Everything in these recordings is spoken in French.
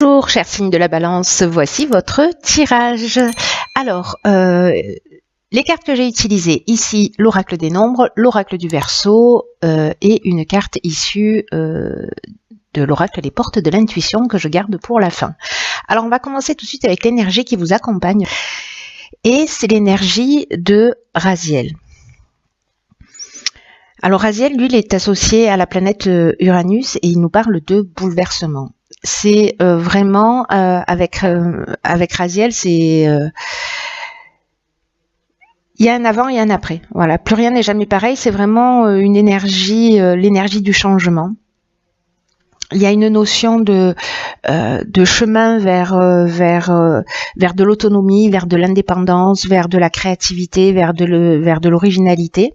Bonjour, chers signes de la balance, voici votre tirage. Alors, les cartes que j'ai utilisées ici, l'oracle des nombres, l'oracle du Verseau et une carte issue de l'oracle des portes de l'intuition que je garde pour la fin. Alors, on va commencer tout de suite avec l'énergie qui vous accompagne et c'est l'énergie de Raziel. Alors, Raziel, lui, il est associé à la planète Uranus et il nous parle de bouleversement. C'est vraiment avec Raziel, c'est il y a un avant et un après. Voilà, plus rien n'est jamais pareil. C'est vraiment une énergie, l'énergie du changement. Il y a une notion de chemin vers de l'autonomie, vers de l'indépendance, vers de la créativité, vers de l'originalité.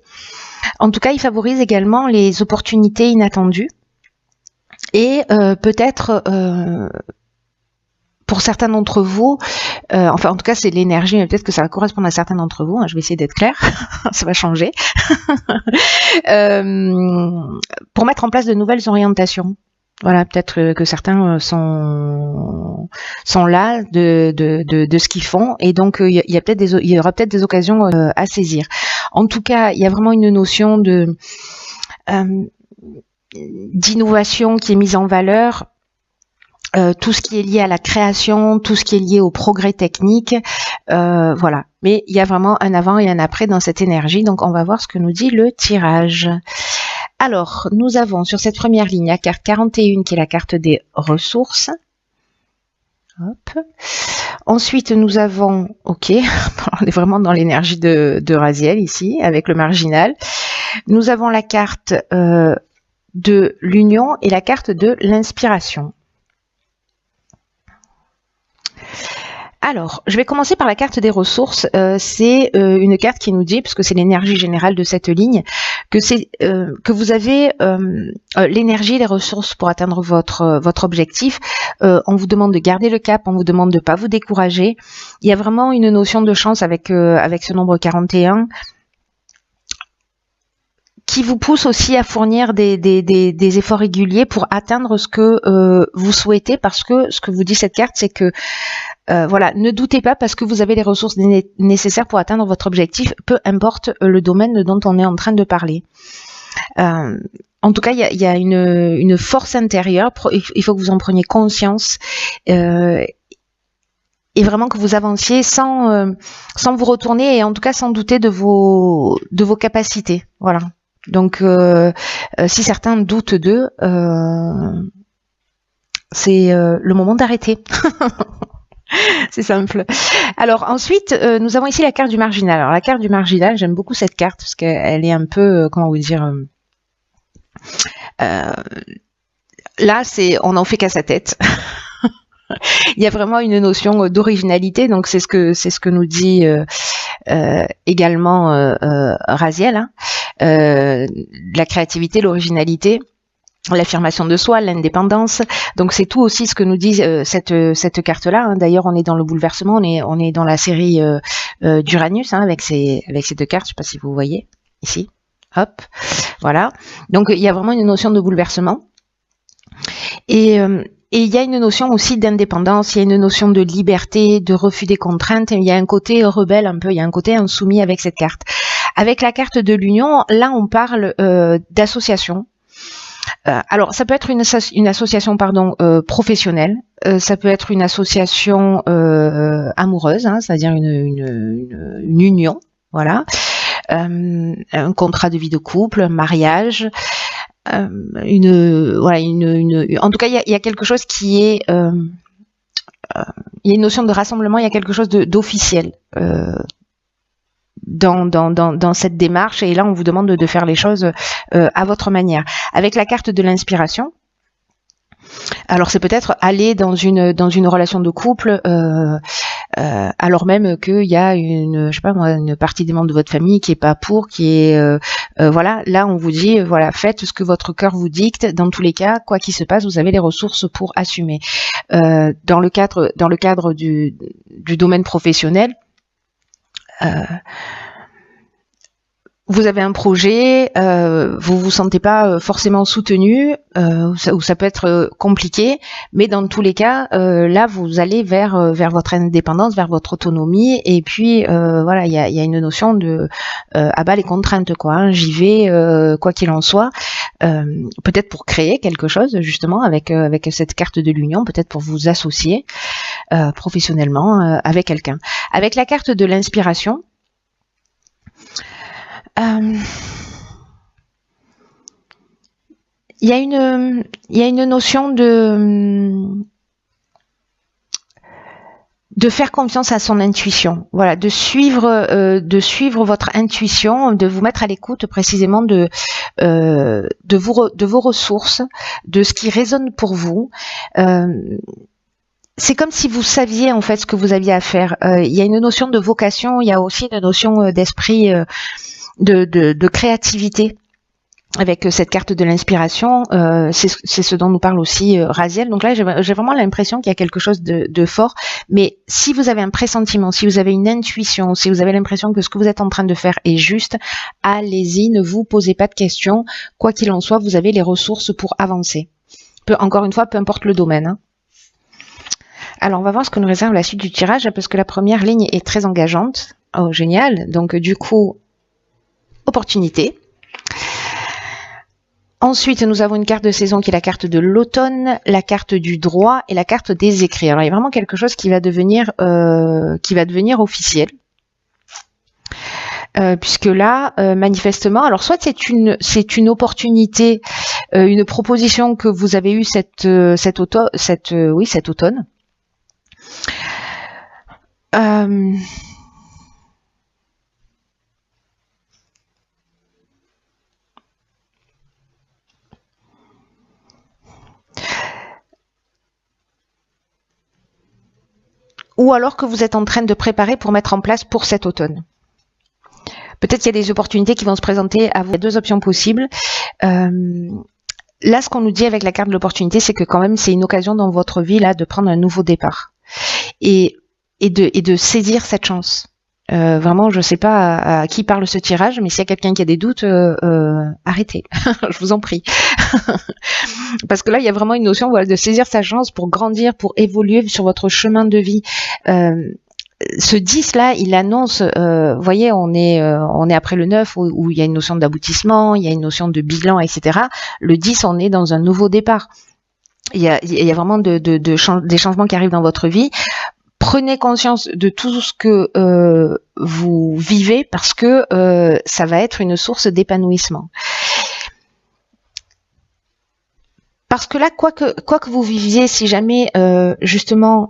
En tout cas, il favorise également les opportunités inattendues. Et peut-être pour certains d'entre vous, enfin en tout cas c'est l'énergie, mais peut-être que ça va correspondre à certains d'entre vous, hein, je vais essayer d'être claire, ça va changer, pour mettre en place de nouvelles orientations. Voilà, peut-être que certains sont là de ce qu'ils font, et donc il y aura peut-être des occasions à saisir. En tout cas, il y a vraiment une notion de d'innovation qui est mise en valeur, tout ce qui est lié à la création, tout ce qui est lié au progrès technique, voilà. Mais il y a vraiment un avant et un après dans cette énergie, donc on va voir ce que nous dit le tirage. Alors, nous avons sur cette première ligne la carte 41 qui est la carte des ressources. Hop. Ensuite, nous avons, ok, on est vraiment dans l'énergie de Raziel ici, avec le marginal. Nous avons la carte de l'union et la carte de l'inspiration. Alors, je vais commencer par la carte des ressources. C'est une carte qui nous dit, parce que c'est l'énergie générale de cette ligne, que vous avez l'énergie, les ressources pour atteindre votre objectif. On vous demande de garder le cap, on vous demande de ne pas vous décourager. Il y a vraiment une notion de chance avec ce nombre 41 qui vous pousse aussi à fournir des efforts réguliers pour atteindre ce que vous souhaitez, parce que ce que vous dit cette carte, c'est que voilà, ne doutez pas parce que vous avez les ressources nécessaires pour atteindre votre objectif, peu importe le domaine dont on est en train de parler. En tout cas, il y a une force intérieure, il faut que vous en preniez conscience et vraiment que vous avanciez sans vous retourner et en tout cas sans douter de vos capacités. Voilà. Donc, si certains doutent d'eux, c'est le moment d'arrêter. C'est simple. Alors ensuite, nous avons ici la carte du marginal. Alors la carte du marginal, j'aime beaucoup cette carte parce qu'elle est un peu, comment vous dire, là on en fait qu'à sa tête. Il y a vraiment une notion d'originalité, donc c'est ce que nous dit également Raziel, hein. La créativité, l'originalité, l'affirmation de soi, l'indépendance. Donc c'est tout aussi ce que nous dit cette carte-là. Hein. D'ailleurs, on est dans le bouleversement, on est dans la série d'Uranus, hein, avec ces deux cartes. Je ne sais pas si vous voyez ici. Hop, voilà. Donc il y a vraiment une notion de bouleversement. Et il y a une notion aussi d'indépendance, il y a une notion de liberté, de refus des contraintes. Il y a un côté rebelle un peu, il y a un côté insoumis avec cette carte. Avec la carte de l'union, là on parle d'association. Alors, ça peut être une association professionnelle, ça peut être une association amoureuse, hein, c'est-à-dire une union, voilà, un contrat de vie de couple, un mariage, en tout cas, il y a quelque chose qui est, il y a une notion de rassemblement, il y a quelque chose d'officiel. Dans cette démarche, et là on vous demande de faire les choses à votre manière. Avec la carte de l'inspiration, alors c'est peut-être aller dans une relation de couple alors même qu'il y a une partie des membres de votre famille qui est pas pour, qui est voilà, là on vous dit voilà, faites ce que votre cœur vous dicte. Dans tous les cas, quoi qu'il se passe, vous avez les ressources pour assumer. Dans le cadre du domaine professionnel, vous avez un projet, vous vous sentez pas forcément soutenu, ou ça peut être compliqué, mais dans tous les cas, là vous allez vers votre indépendance, vers votre autonomie, et puis voilà, il y a une notion de à bas les contraintes quoi. Hein, j'y vais quoi qu'il en soit, peut-être pour créer quelque chose justement avec cette carte de l'union, peut-être pour vous associer professionnellement avec quelqu'un. Avec la carte de l'inspiration. Il y a une notion de faire confiance à son intuition, voilà, de suivre votre intuition, de vous mettre à l'écoute précisément de vos ressources, de ce qui résonne pour vous. C'est comme si vous saviez en fait ce que vous aviez à faire. Il y a une notion de vocation, il y a aussi une notion d'esprit, de créativité avec cette carte de l'inspiration. C'est ce dont nous parle aussi Raziel. Donc là, j'ai vraiment l'impression qu'il y a quelque chose de fort. Mais si vous avez un pressentiment, si vous avez une intuition, si vous avez l'impression que ce que vous êtes en train de faire est juste, allez-y, ne vous posez pas de questions. Quoi qu'il en soit, vous avez les ressources pour avancer. Encore une fois, peu importe le domaine. Hein. Alors, on va voir ce que nous réserve la suite du tirage, parce que la première ligne est très engageante. Oh, génial. Donc, du coup, opportunité. Ensuite, nous avons une carte de saison qui est la carte de l'automne, la carte du droit et la carte des écrits. Alors, il y a vraiment quelque chose qui va devenir officiel. Puisque là, manifestement, alors soit c'est une opportunité, une proposition que vous avez eue cet automne. Ou alors que vous êtes en train de préparer pour mettre en place pour cet automne. Peut-être qu'il y a des opportunités qui vont se présenter à vous. Il y a deux options possibles. Là, ce qu'on nous dit avec la carte de l'opportunité, c'est que quand même, c'est une occasion dans votre vie là de prendre un nouveau départ et de saisir cette chance. Vraiment, je ne sais pas à qui parle ce tirage, mais s'il y a quelqu'un qui a des doutes, arrêtez, je vous en prie. Parce que là, il y a vraiment une notion de saisir sa chance pour grandir, pour évoluer sur votre chemin de vie. Ce 10 là, il annonce, vous voyez, on est après le 9 où il y a une notion d'aboutissement, il y a une notion de bilan, etc. Le 10, on est dans un nouveau départ. Il y a vraiment des changements qui arrivent dans votre vie. Prenez conscience de tout ce que vous vivez parce que ça va être une source d'épanouissement. Parce que là, quoi que vous viviez, si jamais justement,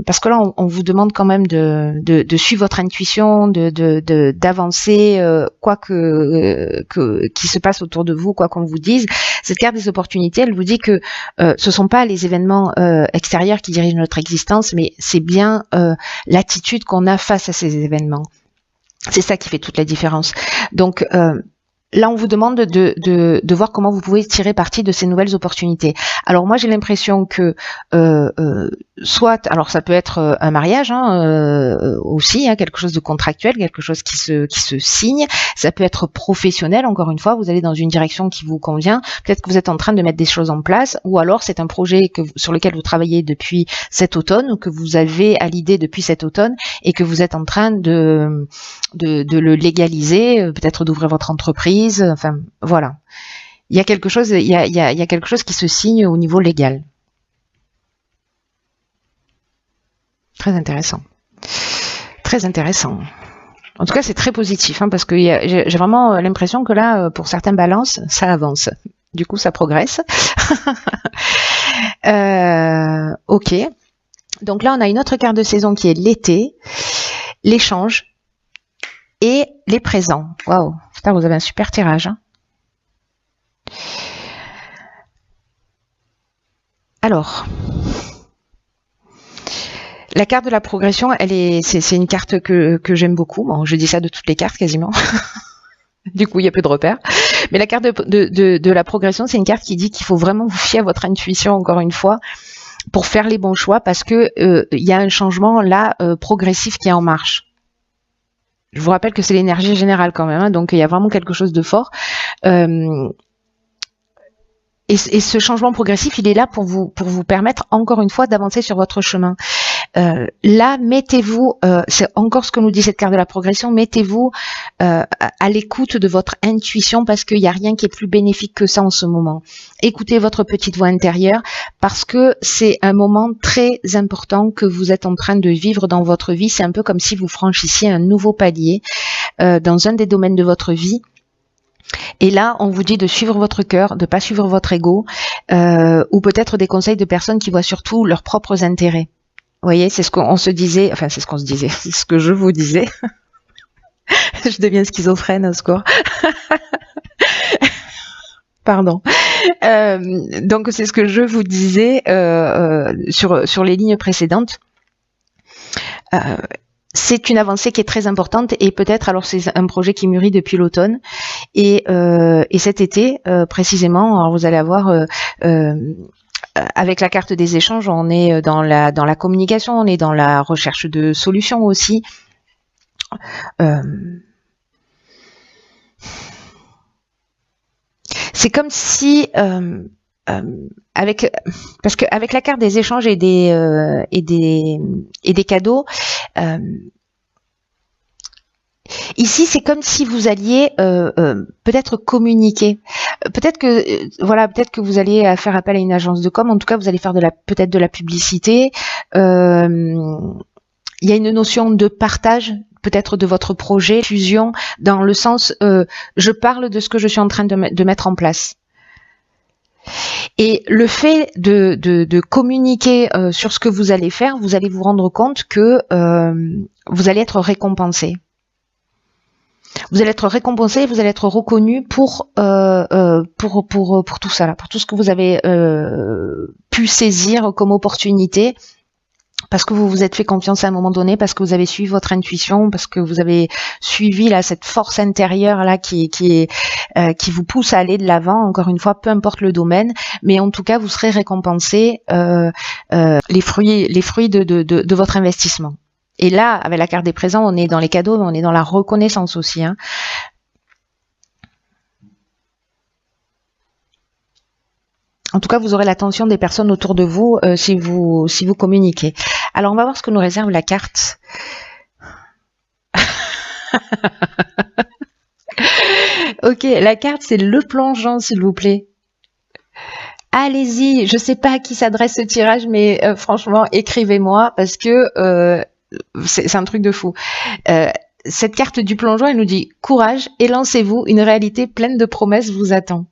parce que là, on vous demande quand même de suivre votre intuition, d'avancer, quoi qui se passe autour de vous, quoi qu'on vous dise. Cette carte des opportunités, elle vous dit que ce sont pas les événements extérieurs qui dirigent notre existence, mais c'est bien l'attitude qu'on a face à ces événements. C'est ça qui fait toute la différence. Donc là, on vous demande de voir comment vous pouvez tirer parti de ces nouvelles opportunités. Alors moi, j'ai l'impression que soit, alors ça peut être un mariage aussi, hein, quelque chose de contractuel, quelque chose qui se signe. Ça peut être professionnel. Encore une fois, vous allez dans une direction qui vous convient. Peut-être que vous êtes en train de mettre des choses en place, ou alors c'est un projet sur lequel vous travaillez depuis cet automne, ou que vous avez à l'idée depuis cet automne, et que vous êtes en train de le légaliser, peut-être d'ouvrir votre entreprise. Enfin, voilà. Il y a quelque chose qui se signe au niveau légal. Très intéressant. Très intéressant. En tout cas, c'est très positif, hein, parce que j'ai vraiment l'impression que là, pour certaines balances, ça avance. Du coup, ça progresse. Ok. Donc là, on a une autre carte de saison qui est l'été, l'échange et les présents. Waouh, putain, vous avez un super tirage. Hein. Alors, la carte de la progression, c'est une carte que j'aime beaucoup. Bon, je dis ça de toutes les cartes quasiment. Du coup, il y a peu de repères. Mais la carte de la progression, c'est une carte qui dit qu'il faut vraiment vous fier à votre intuition, encore une fois, pour faire les bons choix, parce que il y a un changement là progressif qui est en marche. Je vous rappelle que c'est l'énergie générale quand même, hein, donc il y a vraiment quelque chose de fort. Et ce changement progressif, il est là pour vous permettre encore une fois d'avancer sur votre chemin. Là, mettez-vous, c'est encore ce que nous dit cette carte de la progression, mettez-vous à l'écoute de votre intuition parce qu'il n'y a rien qui est plus bénéfique que ça en ce moment. Écoutez votre petite voix intérieure parce que c'est un moment très important que vous êtes en train de vivre dans votre vie. C'est un peu comme si vous franchissiez un nouveau palier dans un des domaines de votre vie. Et là, on vous dit de suivre votre cœur, de pas suivre votre ego, ou peut-être des conseils de personnes qui voient surtout leurs propres intérêts. Vous voyez, c'est ce qu'on se disait, enfin c'est ce qu'on se disait, c'est ce que je vous disais. Je deviens schizophrène au score. Pardon. Donc c'est ce que je vous disais sur les lignes précédentes. C'est une avancée qui est très importante et peut-être alors c'est un projet qui mûrit depuis l'automne et cet été précisément, alors vous allez avoir avec la carte des échanges, on est dans la communication, on est dans la recherche de solutions aussi. C'est comme si parce qu'avec la carte des échanges et des cadeaux, ici c'est comme si vous alliez peut-être communiquer, peut-être que vous allez faire appel à une agence de com, en tout cas vous allez faire peut-être de la publicité. Il y a une notion de partage peut-être de votre projet, fusion, dans le sens je parle de ce que je suis en train de mettre en place. Et le fait de communiquer sur ce que vous allez faire, vous allez vous rendre compte que vous allez être récompensé. Vous allez être récompensé, vous allez être reconnu pour tout ça là, pour tout ce que vous avez pu saisir comme opportunité. Parce que vous vous êtes fait confiance à un moment donné, parce que vous avez suivi votre intuition, parce que vous avez suivi là cette force intérieure là qui vous pousse à aller de l'avant. Encore une fois, peu importe le domaine, mais en tout cas vous serez récompensé les fruits de votre investissement. Et là, avec la carte des présents, on est dans les cadeaux, mais on est dans la reconnaissance aussi. Hein. En tout cas, vous aurez l'attention des personnes autour de vous si vous communiquez. Alors, on va voir ce que nous réserve la carte. Ok, la carte, c'est le plongeon, s'il vous plaît. Allez-y, je sais pas à qui s'adresse ce tirage, mais franchement, écrivez-moi parce que c'est un truc de fou. Cette carte du plongeon, elle nous dit « Courage et lancez-vous, une réalité pleine de promesses vous attend ».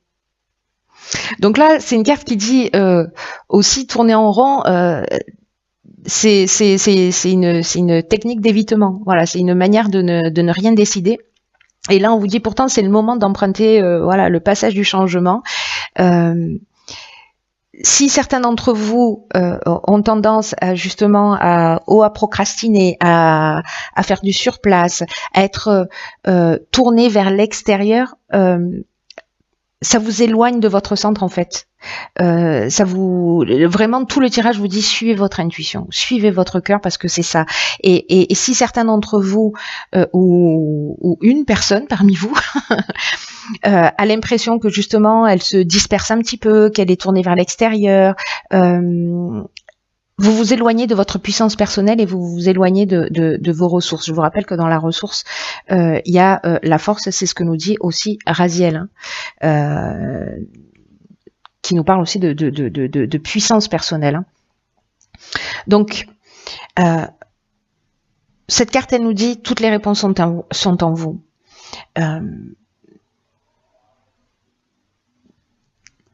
Donc là, c'est une carte qui dit aussi tourner en rond. C'est une technique d'évitement. Voilà, c'est une manière de ne rien décider. Et là, on vous dit pourtant c'est le moment d'emprunter voilà le passage du changement. Si certains d'entre vous ont tendance à justement à procrastiner, à faire du surplace, à être tourné vers l'extérieur. Ça vous éloigne de votre centre en fait. Vraiment tout le tirage vous dit suivez votre intuition, suivez votre cœur parce que c'est ça. Et si certains d'entre vous ou une personne parmi vous a l'impression que justement elle se disperse un petit peu, qu'elle est tournée vers l'extérieur, vous vous éloignez de votre puissance personnelle et vous vous éloignez de vos ressources. Je vous rappelle que dans la ressource, il y a la force, c'est ce que nous dit aussi Raziel, hein, qui nous parle aussi de puissance personnelle. Hein. Donc, cette carte, elle nous dit toutes les réponses sont en vous.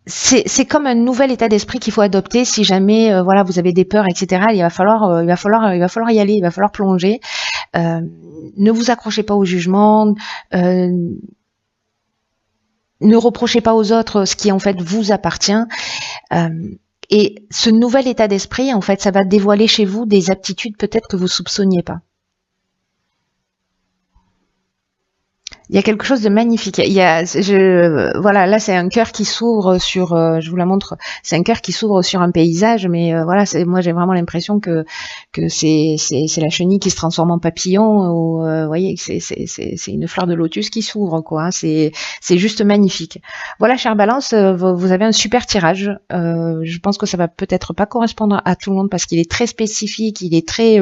C'est comme un nouvel état d'esprit qu'il faut adopter si jamais voilà vous avez des peurs, etc. Il va falloir y aller, il va falloir plonger. Ne vous accrochez pas au jugement, ne reprochez pas aux autres ce qui en fait vous appartient. Et ce nouvel état d'esprit, en fait, ça va dévoiler chez vous des aptitudes peut-être que vous soupçonniez pas. Il y a quelque chose de magnifique. Voilà, là c'est un cœur qui s'ouvre sur, je vous la montre, c'est un cœur qui s'ouvre sur un paysage, mais voilà, moi j'ai vraiment l'impression que que c'est la chenille qui se transforme en papillon, ou vous voyez, c'est une fleur de lotus qui s'ouvre, quoi. C'est juste magnifique. Voilà, chère Balance, vous avez un super tirage. Je pense que ça va peut-être pas correspondre à tout le monde parce qu'il est très spécifique, il est très,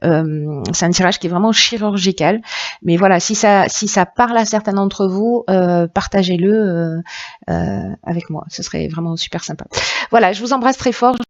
c'est un tirage qui est vraiment chirurgical. Mais voilà, si ça parle à certains d'entre vous, partagez-le avec moi. Ce serait vraiment super sympa. Voilà, je vous embrasse très fort.